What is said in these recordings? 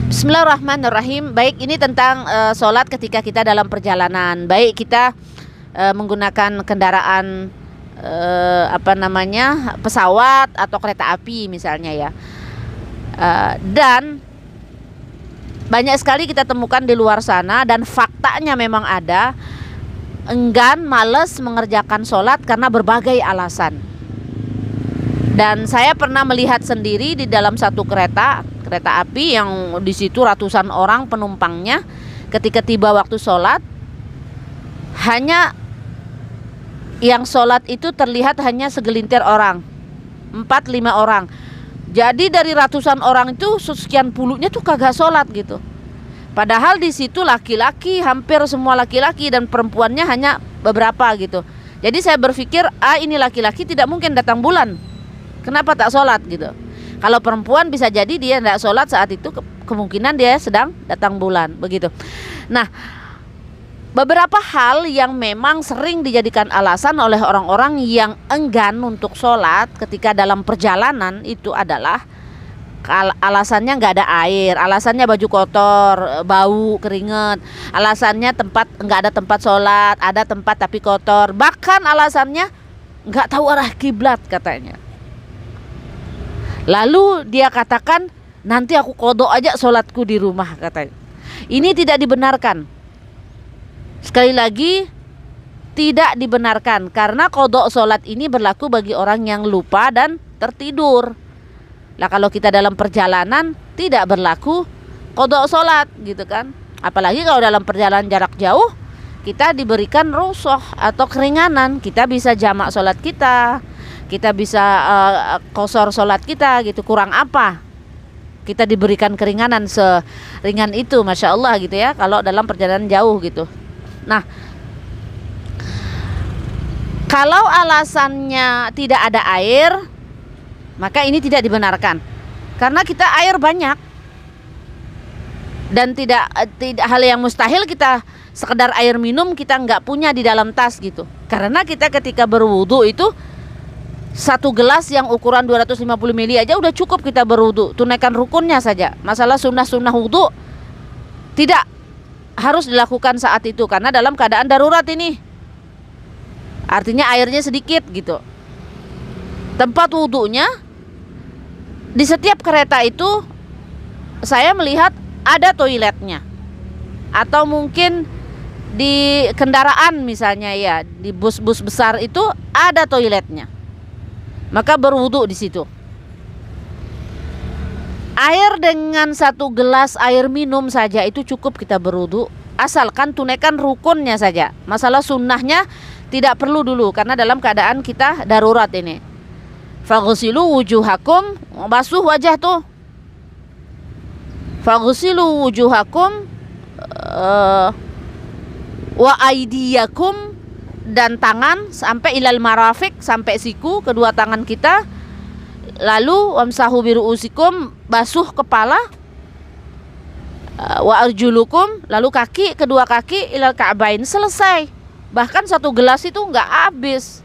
Bismillahirrahmanirrahim. Baik, ini tentang sholat ketika kita dalam perjalanan. Baik kita menggunakan kendaraan pesawat atau kereta api misalnya ya. Dan banyak sekali kita temukan di luar sana, dan faktanya memang ada enggan, males mengerjakan sholat karena berbagai alasan. Dan saya pernah melihat sendiri di dalam satu kereta api yang di situ ratusan orang penumpangnya. Ketika tiba waktu sholat, hanya yang sholat itu terlihat hanya segelintir orang, 4-5 orang. Jadi dari ratusan orang itu sekian puluhnya tuh kagak sholat gitu. Padahal di situ laki-laki, hampir semua laki-laki, dan perempuannya hanya beberapa gitu. Jadi saya berpikir, ini laki-laki tidak mungkin datang bulan. Kenapa tak sholat gitu? Kalau perempuan bisa jadi dia tidak sholat saat itu, kemungkinan dia sedang datang bulan begitu. Nah, beberapa hal yang memang sering dijadikan alasan oleh orang-orang yang enggan untuk sholat ketika dalam perjalanan itu adalah alasannya nggak ada air, alasannya baju kotor, bau, keringat, alasannya nggak ada tempat sholat, ada tempat tapi kotor, bahkan alasannya nggak tahu arah kiblat katanya. Lalu dia katakan, nanti aku qodho aja sholatku di rumah katanya. Ini tidak dibenarkan. Sekali lagi, tidak dibenarkan, karena qodho sholat ini berlaku bagi orang yang lupa dan tertidur. Lah kalau kita dalam perjalanan tidak berlaku qodho sholat gitu kan. Apalagi kalau dalam perjalanan jarak jauh, kita diberikan rukhsah atau keringanan. Kita bisa jamak sholat kita bisa qosor sholat kita gitu. Kurang apa? Kita diberikan keringanan seringan itu, Masya Allah gitu ya, kalau dalam perjalanan jauh gitu. Nah, kalau alasannya tidak ada air, maka ini tidak dibenarkan, karena kita air banyak, dan tidak hal yang mustahil kita sekedar air minum kita nggak punya di dalam tas gitu. Karena kita ketika berwudu itu satu gelas yang ukuran 250 ml aja udah cukup kita berwudu, tunaikan rukunnya saja. Masalah sunnah wudu tidak harus dilakukan saat itu, karena dalam keadaan darurat ini, artinya airnya sedikit gitu. Tempat wudunya di setiap kereta itu saya melihat ada toiletnya, atau mungkin di kendaraan misalnya ya, di bus-bus besar itu ada toiletnya. Maka berwudu di situ. Air dengan satu gelas air minum saja itu cukup kita berwudu, asalkan tunaikan rukunnya saja. Masalah sunnahnya tidak perlu dulu, karena dalam keadaan kita darurat ini. Faghsilu wujuhakum, basuh wajah tuh. Faghsilu wujuhakum wa aidiyakum, dan tangan sampai ilal marafiq, sampai siku, kedua tangan kita. Lalu wamsahu biruusikum, basuh kepala, wa arjulukum, lalu kaki, kedua kaki, ilal ka'bain, selesai. Bahkan satu gelas itu nggak habis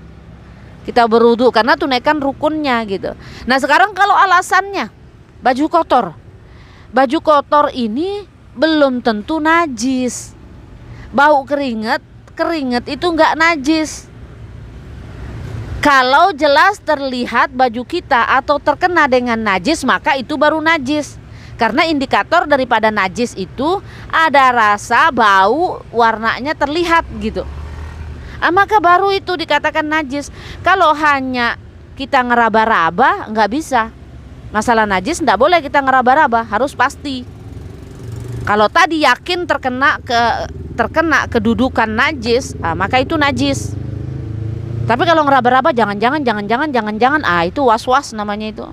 kita berwudu, karena tunaikan rukunnya gitu. Nah sekarang kalau alasannya baju kotor ini belum tentu najis. Bau keringat itu nggak najis. Kalau jelas terlihat baju kita atau terkena dengan najis, maka itu baru najis. Karena indikator daripada najis itu ada rasa, bau, warnanya terlihat gitu. Maka baru itu dikatakan najis. Kalau hanya kita ngeraba-raba, nggak bisa. Masalah najis nggak boleh kita ngeraba-raba, harus pasti. Kalau tadi yakin terkena kedudukan najis, maka itu najis. Tapi kalau ngeraba-raba jangan-jangan, itu was-was namanya itu.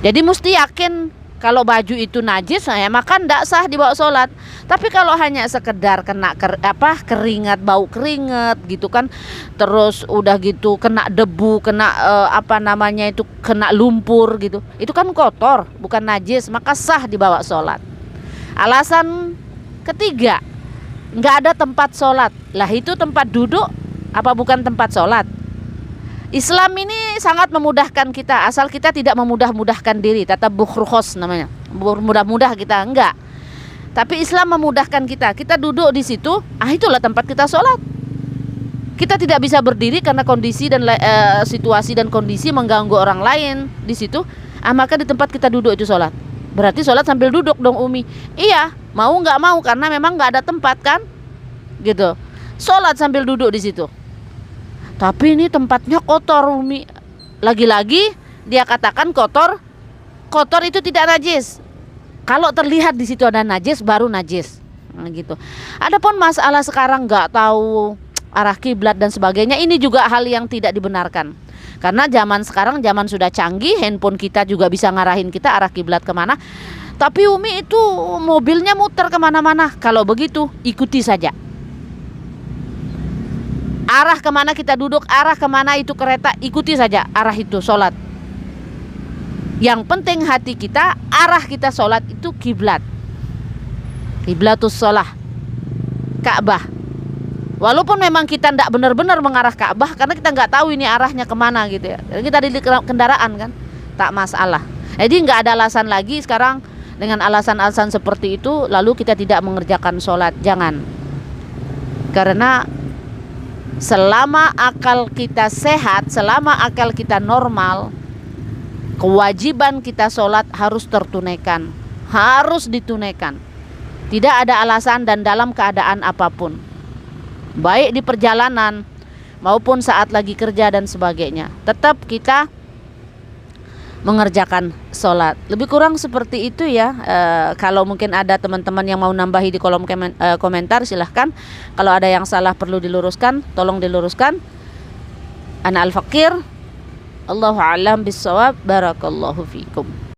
Jadi mesti yakin kalau baju itu najis, maka tidak sah dibawa sholat. Tapi kalau hanya sekedar kena keringat, bau keringat gitu kan, terus udah gitu kena debu, kena kena lumpur gitu, itu kan kotor, bukan najis, maka sah dibawa sholat. Alasan ketiga, nggak ada tempat sholat. Lah itu tempat duduk apa bukan tempat sholat? Islam ini sangat memudahkan kita, asal kita tidak memudah-mudahkan diri. Tata bukhrukhos namanya, mudah-mudah kita enggak. Tapi Islam memudahkan kita. Kita duduk di situ, itulah tempat kita sholat. Kita tidak bisa berdiri karena kondisi dan situasi dan kondisi mengganggu orang lain di situ. Maka di tempat kita duduk itu sholat. Berarti sholat sambil duduk dong Umi. Iya, mau nggak mau karena memang nggak ada tempat kan, gitu. Sholat sambil duduk di situ. Tapi ini tempatnya kotor Umi. Lagi-lagi dia katakan kotor. Kotor itu tidak najis. Kalau terlihat di situ ada najis, baru najis. Nah, gitu. Adapun masalah sekarang nggak tahu arah kiblat dan sebagainya, ini juga hal yang tidak dibenarkan. Karena zaman sekarang zaman sudah canggih, handphone kita juga bisa ngarahin kita arah kiblat kemana. Tapi Umi itu mobilnya muter kemana-mana. Kalau begitu ikuti saja. Arah kemana kita duduk, arah kemana itu kereta, ikuti saja arah itu sholat. Yang penting hati kita, arah kita sholat itu kiblat. Kiblatus sholah, Ka'bah. Walaupun memang kita tidak benar-benar mengarah Ka'bah, karena kita nggak tahu ini arahnya kemana gitu ya. Kita di kendaraan kan, tak masalah. Jadi nggak ada alasan lagi sekarang dengan alasan-alasan seperti itu, lalu kita tidak mengerjakan sholat. Jangan. Karena selama akal kita sehat, selama akal kita normal, kewajiban kita sholat harus tertunaikan, harus ditunaikan. Tidak ada alasan dan dalam keadaan apapun, baik di perjalanan maupun saat lagi kerja dan sebagainya, tetap kita mengerjakan sholat. Lebih kurang seperti itu ya. Kalau mungkin ada teman-teman yang mau nambahi di kolom komentar, silahkan. Kalau ada yang salah perlu diluruskan, tolong diluruskan. Ana al-Fakir, Allahu a'lam bis-shawab. Barakallahu fikum.